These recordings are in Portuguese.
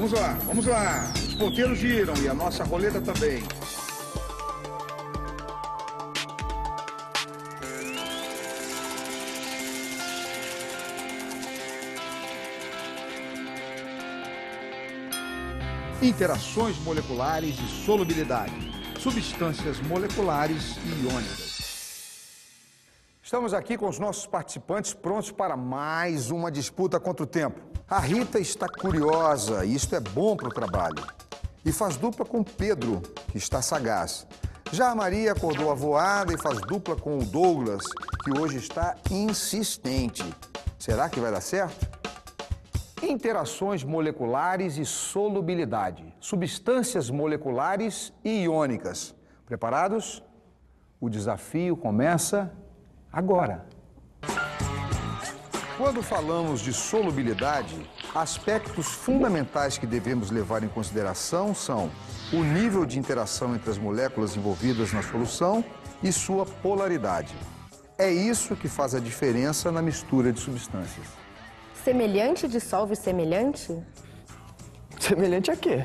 Vamos lá, vamos lá. Os ponteiros giram e a nossa roleta também. Interações moleculares e solubilidade. Substâncias moleculares e iônicas. Estamos aqui com os nossos participantes prontos para mais uma disputa contra o tempo. A Rita está curiosa e isto é bom para o trabalho. E faz dupla com o Pedro, que está sagaz. Já a Maria acordou avoada e faz dupla com o Douglas, que hoje está insistente. Será que vai dar certo? Interações moleculares e solubilidade. Substâncias moleculares e iônicas. Preparados? O desafio começa agora. Quando falamos de solubilidade, aspectos fundamentais que devemos levar em consideração são o nível de interação entre as moléculas envolvidas na solução e sua polaridade. É isso que faz a diferença na mistura de substâncias. Semelhante dissolve semelhante? Semelhante a quê?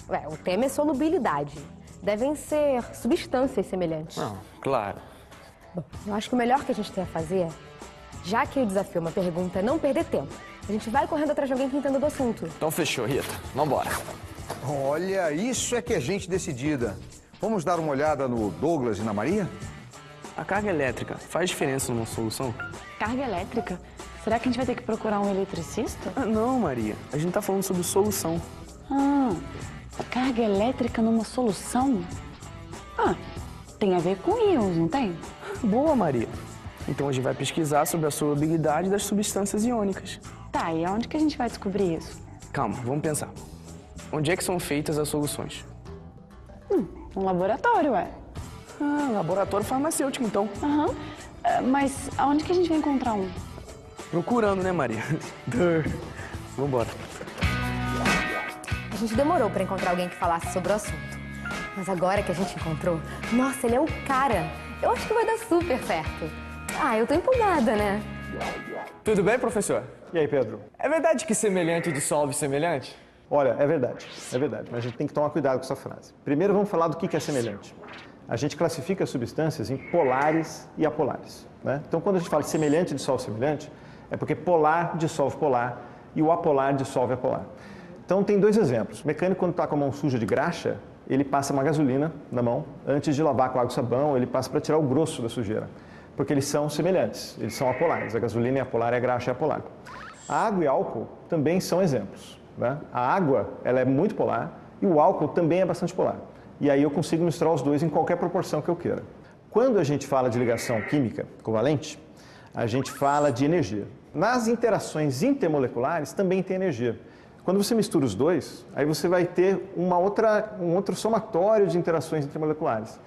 Ué, o tema é solubilidade. Devem ser substâncias semelhantes. Não, claro. Bom, eu acho que o melhor que a gente tem a fazer, já que o desafio é uma pergunta, é não perder tempo. A gente vai correndo atrás de alguém que entenda do assunto. Então fechou, Rita. Vambora. Olha, isso é que é gente decidida. Vamos dar uma olhada no Douglas e na Maria? A carga elétrica faz diferença numa solução? Carga elétrica? Será que a gente vai ter que procurar um eletricista? Ah, não, Maria. A gente tá falando sobre solução. Ah, carga elétrica numa solução? Ah, tem a ver com íons, não tem? Boa, Maria. Então a gente vai pesquisar sobre a solubilidade das substâncias iônicas. Tá, e aonde que a gente vai descobrir isso? Calma, vamos pensar. Onde é que são feitas as soluções? Um laboratório, ué. Ah, laboratório farmacêutico, então. Aham. Mas aonde que a gente vai encontrar um? Procurando, né, Maria? Vambora. A gente demorou para encontrar alguém que falasse sobre o assunto. Mas agora que a gente encontrou, nossa, ele é o cara. Eu acho que vai dar super certo. Ah, eu tô empolgada, né? Tudo bem, professor? E aí, Pedro? É verdade que semelhante dissolve semelhante? Olha, é verdade, mas a gente tem que tomar cuidado com essa frase. Primeiro vamos falar do que é semelhante. A gente classifica as substâncias em polares e apolares, né? Então, quando a gente fala de semelhante dissolve semelhante, é porque polar dissolve polar e o apolar dissolve apolar. Então, tem dois exemplos. O mecânico, quando está com a mão suja de graxa, ele passa uma gasolina na mão. Antes de lavar com água e sabão, ele passa para tirar o grosso da sujeira. Porque eles são semelhantes, eles são apolares. A gasolina é apolar e a graxa é apolar. A água e álcool também são exemplos, né? A água, ela é muito polar e o álcool também é bastante polar. E aí eu consigo misturar os dois em qualquer proporção que eu queira. Quando a gente fala de ligação química covalente, a gente fala de energia. Nas interações intermoleculares também tem energia. Quando você mistura os dois, aí você vai ter um outro somatório de interações intermoleculares.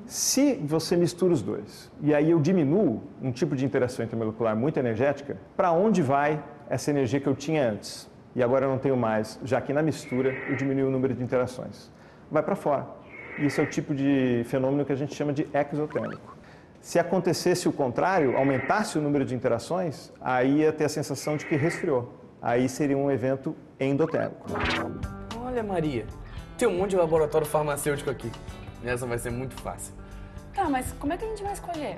Se você mistura os dois e aí eu diminuo um tipo de interação intermolecular muito energética, para onde vai essa energia que eu tinha antes? E agora eu não tenho mais, já que na mistura eu diminui o número de interações. Vai para fora. Isso é o tipo de fenômeno que a gente chama de exotérmico. Se acontecesse o contrário, aumentasse o número de interações, aí ia ter a sensação de que resfriou. Aí seria um evento endotérmico. Olha, Maria, tem um monte de laboratório farmacêutico aqui. Essa vai ser muito fácil. Tá, mas como é que a gente vai escolher?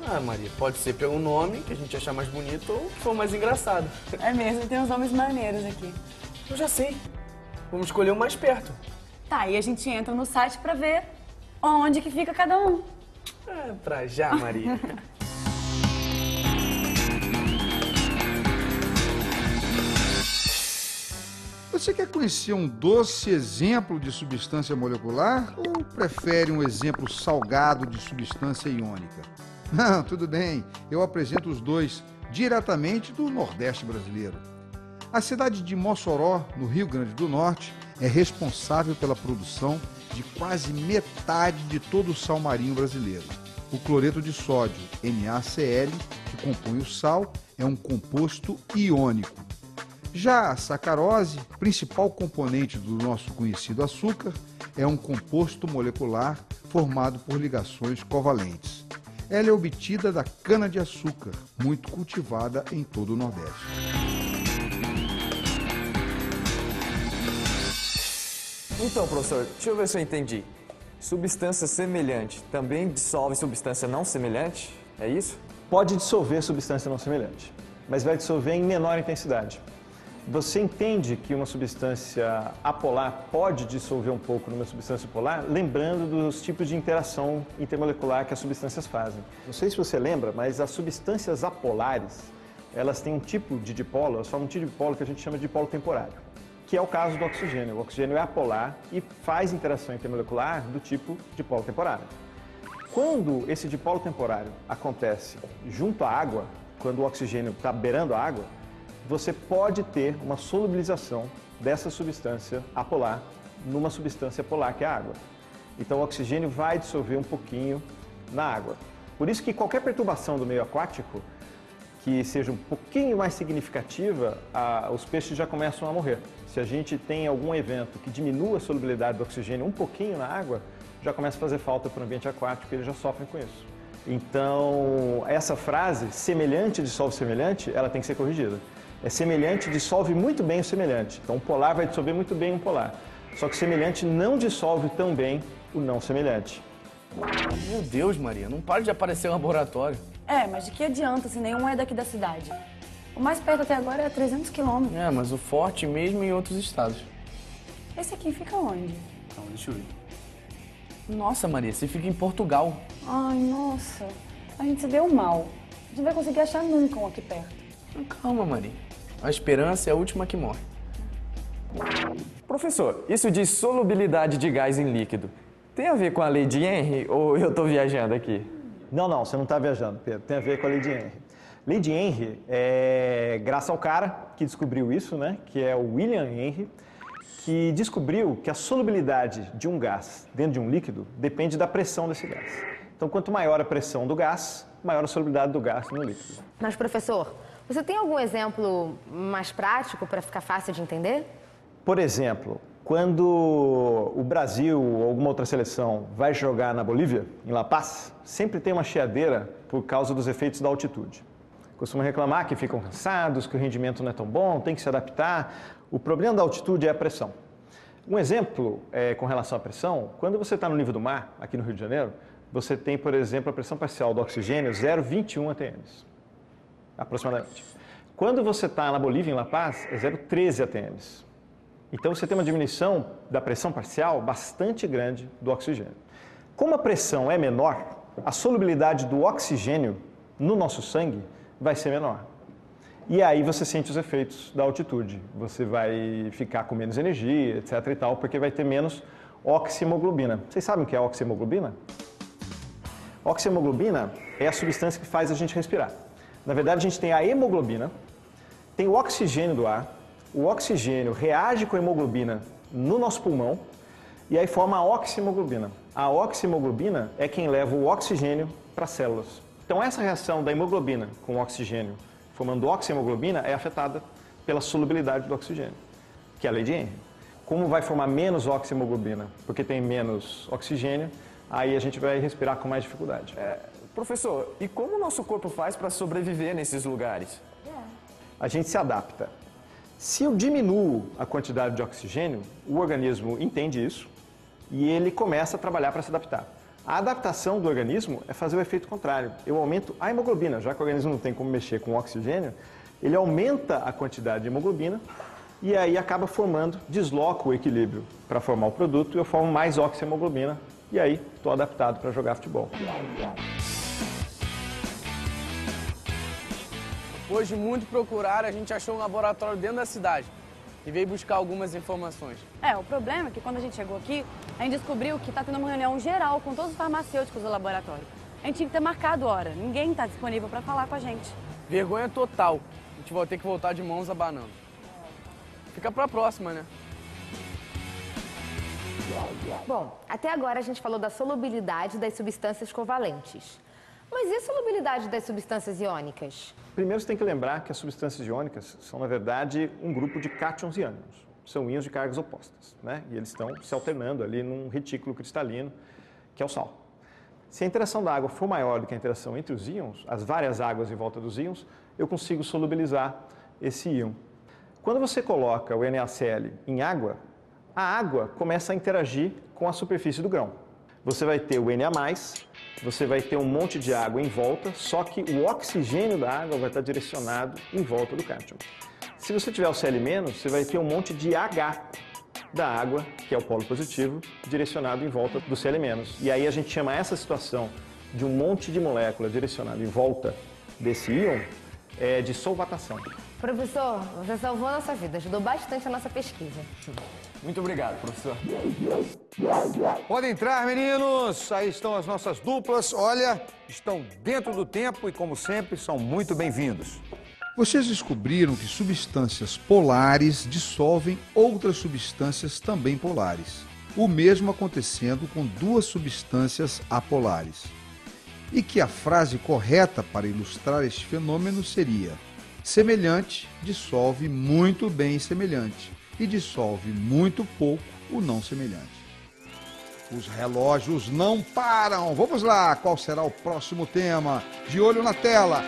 Ah, Maria, pode ser pelo nome, que a gente achar mais bonito, ou que for mais engraçado. É mesmo, tem uns nomes maneiros aqui. Eu já sei. Vamos escolher o mais perto. Tá, e a gente entra no site pra ver onde que fica cada um. É, pra já, Maria. Você quer conhecer um doce exemplo de substância molecular ou prefere um exemplo salgado de substância iônica? Não, tudo bem, eu apresento os dois diretamente do Nordeste brasileiro. A cidade de Mossoró, no Rio Grande do Norte, é responsável pela produção de quase metade de todo o sal marinho brasileiro. O cloreto de sódio, NaCl, que compõe o sal, é um composto iônico. Já a sacarose, principal componente do nosso conhecido açúcar, é um composto molecular formado por ligações covalentes. Ela é obtida da cana-de-açúcar, muito cultivada em todo o Nordeste. Então, professor, deixa eu ver se eu entendi. Substância semelhante também dissolve substância não semelhante? É isso? Pode dissolver substância não semelhante, mas vai dissolver em menor intensidade. Você entende que uma substância apolar pode dissolver um pouco numa substância polar, lembrando dos tipos de interação intermolecular que as substâncias fazem. Não sei se você lembra, mas as substâncias apolares, elas têm um tipo de dipolo, elas formam um tipo de dipolo que a gente chama de dipolo temporário, que é o caso do oxigênio. O oxigênio é apolar e faz interação intermolecular do tipo dipolo temporário. Quando esse dipolo temporário acontece junto à água, quando o oxigênio está beirando a água, você pode ter uma solubilização dessa substância apolar numa substância polar, que é a água. Então o oxigênio vai dissolver um pouquinho na água. Por isso que qualquer perturbação do meio aquático que seja um pouquinho mais significativa, os peixes já começam a morrer. Se a gente tem algum evento que diminua a solubilidade do oxigênio um pouquinho na água, já começa a fazer falta para o ambiente aquático e eles já sofrem com isso. Então, essa frase, semelhante dissolve semelhante, ela tem que ser corrigida. É semelhante dissolve muito bem o semelhante. Então, o polar vai dissolver muito bem um polar. Só que o semelhante não dissolve tão bem o não semelhante. Meu Deus, Maria, não para de aparecer um laboratório. É, mas de que adianta se nenhum é daqui da cidade? O mais perto até agora é 300 quilômetros. É, mas o forte mesmo em outros estados. Esse aqui fica onde? Então, deixa eu ver. Nossa, Maria, você fica em Portugal. Ai, nossa. A gente se deu mal. A gente não vai conseguir achar nunca um aqui perto. Calma, Maria. A esperança é a última que morre. Professor, isso de solubilidade de gás em líquido tem a ver com a lei de Henry ou eu estou viajando aqui? Não, você não está viajando, Pedro. Tem a ver com a lei de Henry. Lei de Henry é graças ao cara que descobriu isso, né? Que é o William Henry, que descobriu que a solubilidade de um gás dentro de um líquido depende da pressão desse gás. Então, quanto maior a pressão do gás, maior a solubilidade do gás no líquido. Mas, professor, você tem algum exemplo mais prático para ficar fácil de entender? Por exemplo, quando o Brasil ou alguma outra seleção vai jogar na Bolívia, em La Paz, sempre tem uma chiadeira por causa dos efeitos da altitude. Costumam reclamar que ficam cansados, que o rendimento não é tão bom, tem que se adaptar. O problema da altitude é a pressão. Um exemplo com relação à pressão, quando você está no nível do mar, aqui no Rio de Janeiro, você tem, por exemplo, a pressão parcial do oxigênio 0,21 atm, aproximadamente. Quando você está na Bolívia, em La Paz, é 0,13 atm. Então você tem uma diminuição da pressão parcial bastante grande do oxigênio. Como a pressão é menor, a solubilidade do oxigênio no nosso sangue vai ser menor. E aí você sente os efeitos da altitude. Você vai ficar com menos energia, etc e tal, porque vai ter menos oxihemoglobina. Vocês sabem o que é oxihemoglobina? Oxihemoglobina é a substância que faz a gente respirar. Na verdade, a gente tem a hemoglobina, tem o oxigênio do ar, o oxigênio reage com a hemoglobina no nosso pulmão e aí forma a oxihemoglobina. A oxihemoglobina é quem leva o oxigênio para as células. Então, essa reação da hemoglobina com o oxigênio formando oxihemoglobina é afetada pela solubilidade do oxigênio, que é a lei de Henry. Como vai formar menos oxihemoglobina? Porque tem menos oxigênio, aí a gente vai respirar com mais dificuldade. Professor, e como o nosso corpo faz para sobreviver nesses lugares? A gente se adapta. Se eu diminuo a quantidade de oxigênio, o organismo entende isso e ele começa a trabalhar para se adaptar. A adaptação do organismo é fazer o efeito contrário. Eu aumento a hemoglobina, já que o organismo não tem como mexer com o oxigênio, ele aumenta a quantidade de hemoglobina e aí acaba formando, desloca o equilíbrio para formar o produto e eu formo mais oxihemoglobina e aí estou adaptado para jogar futebol. Depois de muito procurar, a gente achou um laboratório dentro da cidade e veio buscar algumas informações. O problema é que quando a gente chegou aqui, a gente descobriu que está tendo uma reunião geral com todos os farmacêuticos do laboratório. A gente tinha que ter marcado hora, ninguém está disponível para falar com a gente. Vergonha total. A gente vai ter que voltar de mãos abanando. Fica pra próxima, né? Bom, até agora a gente falou da solubilidade das substâncias covalentes. Mas e a solubilidade das substâncias iônicas? Primeiro você tem que lembrar que as substâncias iônicas são, na verdade, um grupo de cátions e ânions. São íons de cargas opostas, né? E eles estão se alternando ali num retículo cristalino, que é o sal. Se a interação da água for maior do que a interação entre os íons, as várias águas em volta dos íons, eu consigo solubilizar esse íon. Quando você coloca o NaCl em água, a água começa a interagir com a superfície do grão. Você vai ter o Na+, você vai ter um monte de água em volta, só que o oxigênio da água vai estar direcionado em volta do cátion. Se você tiver o Cl-, você vai ter um monte de H da água, que é o polo positivo, direcionado em volta do Cl-. E aí a gente chama essa situação de um monte de molécula direcionada em volta desse íon de solvatação. Professor, você salvou a nossa vida, ajudou bastante a nossa pesquisa. Muito obrigado, professor. Podem entrar, meninos. Aí estão as nossas duplas. Olha, estão dentro do tempo e, como sempre, são muito bem-vindos. Vocês descobriram que substâncias polares dissolvem outras substâncias também polares. O mesmo acontecendo com duas substâncias apolares. E que a frase correta para ilustrar este fenômeno seria: semelhante dissolve muito bem semelhante e dissolve muito pouco o não semelhante. Os relógios não param. Vamos lá, qual será o próximo tema? De olho na tela.